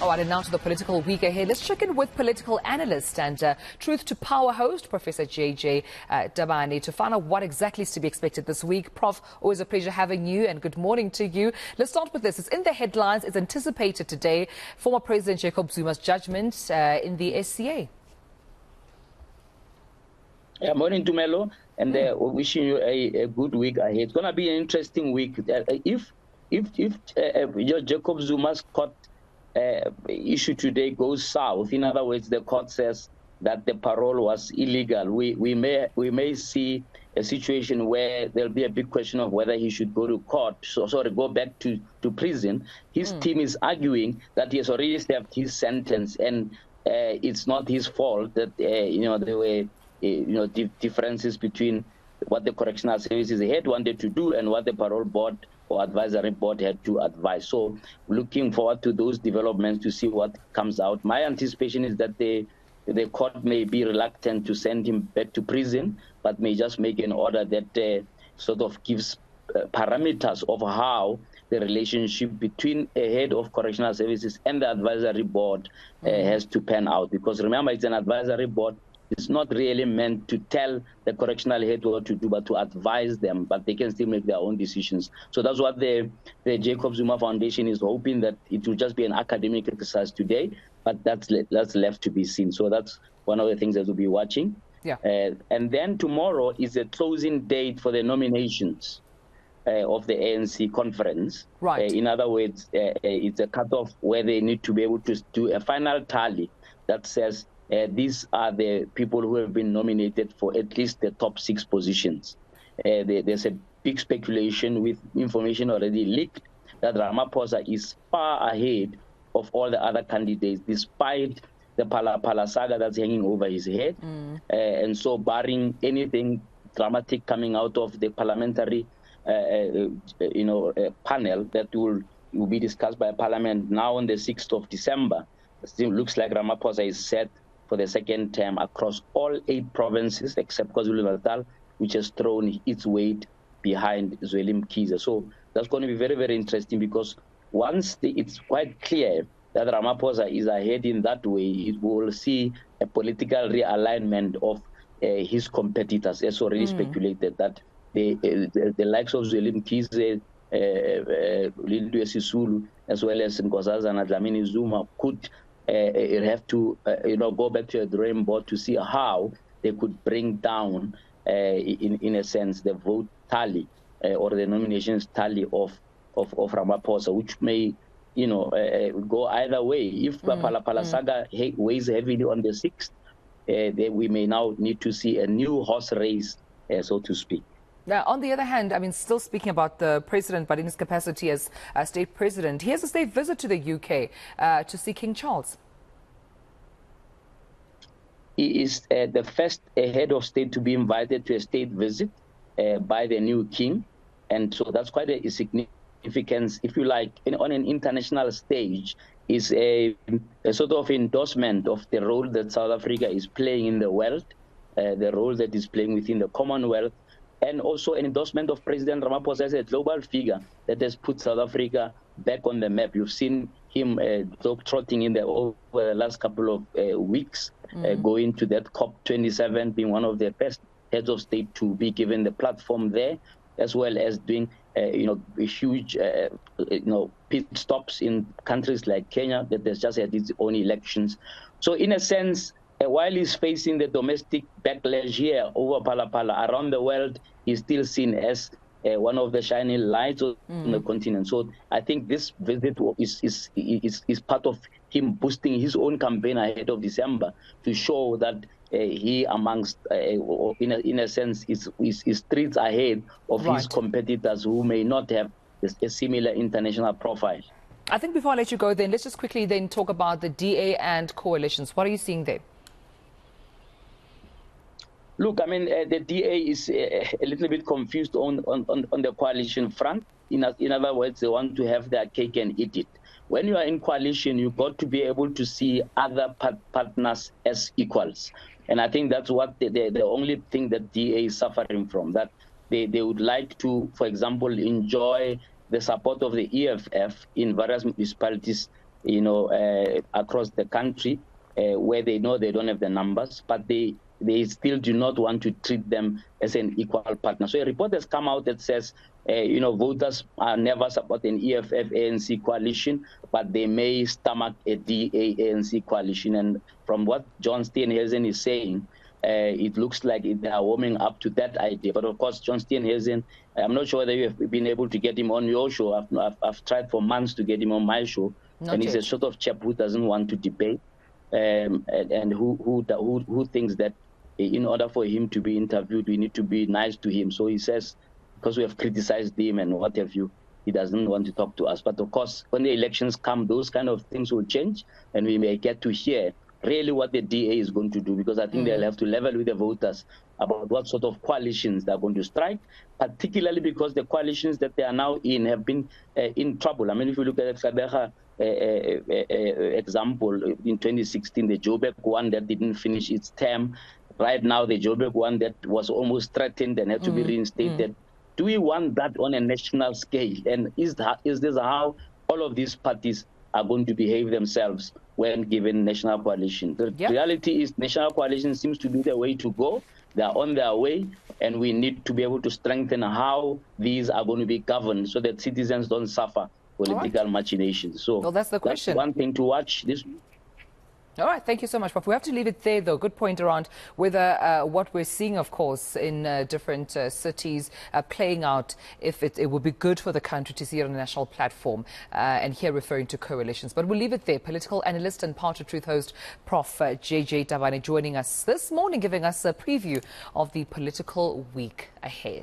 All right, and now to the political week ahead. Let's check in with political analyst and Truth to Power host, Professor JJ Tabane, to find out what exactly is to be expected this week. Prof, always a pleasure having you, and good morning to you. Let's start with this. It's in the headlines. It's anticipated today, former President Jacob Zuma's judgment in the SCA. Yeah, morning to Melo, and wishing you a good week ahead. It's going to be an interesting week. If Jacob Zuma's court issue today goes south, in other words, the court says that the parole was illegal, we may see a situation where there'll be a big question of whether he should go to court, go back to prison. His team is arguing that he has already served his sentence, and it's not his fault that there were differences between what the correctional services had wanted to do and what the parole board or advisory board had to advise. So looking forward to those developments to see what comes out. My anticipation is that the court may be reluctant to send him back to prison, but may just make an order that sort of gives parameters of how the relationship between a head of correctional services and the advisory board has to pan out. Because remember, it's an advisory board. It's not really meant to tell the correctional head what to do, but to advise them, but they can still make their own decisions. So that's what the Jacob Zuma Foundation is hoping, that it will just be an academic exercise today, but that's left to be seen. So that's one of the things that we'll be watching. Yeah. And then tomorrow is the closing date for the nominations of the ANC conference. Right. In other words, it's a cutoff where they need to be able to do a final tally that says, these are the people who have been nominated for at least the top 6 positions. There's a big speculation with information already leaked that Ramaphosa is far ahead of all the other candidates, despite the Pala saga that's hanging over his head. And so barring anything dramatic coming out of the parliamentary panel that will be discussed by Parliament now on the 6th of December, it still looks like Ramaphosa is set for the second term across all 8 provinces, except KwaZulu-Natal, which has thrown its weight behind Zweli Mkhize. So that's going to be very, very interesting, because once it's quite clear that Ramaphosa is ahead in that way, it will see a political realignment of his competitors. As already speculated, that the likes of Zweli Mkhize, Lindiwe Sisulu, as well as Nkosazana Dlamini Zuma could have to go back to a drawing board to see how they could bring down, in a sense, the vote tally or the nominations tally of Ramaphosa, which may go either way. If Pala saga weighs heavily on the 6th, we may now need to see a new horse race, so to speak. Now, on the other hand, I mean, still speaking about the president, but in his capacity as state president, he has a state visit to the UK to see King Charles. He is the first head of state to be invited to a state visit by the new king. And so that's quite a significance, if you like, on an international stage, is a sort of endorsement of the role that South Africa is playing in the world, the role that is playing within the Commonwealth, and also an endorsement of President Ramaphosa as a global figure that has put South Africa back on the map. You've seen him trotting over the last couple of weeks, going to that COP27, being one of the best heads of state to be given the platform there, as well as doing huge pit stops in countries like Kenya that has just had its own elections. So in a sense, while he's facing the domestic backlash here over Pala around the world, he's still seen as one of the shining lights on the continent. So I think this visit is part of him boosting his own campaign ahead of December to show that he, amongst, in a sense, is streets ahead of his competitors who may not have a similar international profile. I think before I let you go, then let's just quickly then talk about the DA and coalitions. What are you seeing there? Look, I mean, the DA is a little bit confused on the coalition front. In other words, they want to have their cake and eat it. When you are in coalition, you've got to be able to see other partners as equals. And I think that's what the only thing that DA is suffering from, that they would like to, for example, enjoy the support of the EFF in various municipalities across the country where they know they don't have the numbers, but they still do not want to treat them as an equal partner. So a report has come out that says, voters are never support an EFF-ANC coalition, but they may stomach a DA-ANC coalition. And from what John Steenhuisen is saying, it looks like they are warming up to that idea. But of course, John Steenhuisen, I'm not sure whether you have been able to get him on your show. I've tried for months to get him on my show. Not and yet. He's a sort of chap who doesn't want to debate, and who thinks that in order for him to be interviewed, we need to be nice to him. So he says, because we have criticized him and what have you, he doesn't want to talk to us. But of course, when the elections come, those kind of things will change, and we may get to hear really what the DA is going to do, because I think they'll have to level with the voters about what sort of coalitions they're going to strike, particularly because the coalitions that they are now in have been in trouble. I mean, if you look at the example, in 2016, the Joburg one that didn't finish its term. Right now, the Joburg one that was almost threatened and had to be reinstated. Do we want that on a national scale? And is this how all of these parties are going to behave themselves when given national coalition? The reality is national coalition seems to be the way to go. They are on their way, and we need to be able to strengthen how these are going to be governed so that citizens don't suffer political machinations. So well, that's the question. That's one thing to watch this. All right, thank you so much, Prof. We have to leave it there, though. Good point around whether what we're seeing, of course, in different cities playing out, if it would be good for the country to see it on a national platform, and here referring to coalitions. But we'll leave it there. Political analyst and Part of Truth host, Prof. JJ Tabane, joining us this morning, giving us a preview of the political week ahead.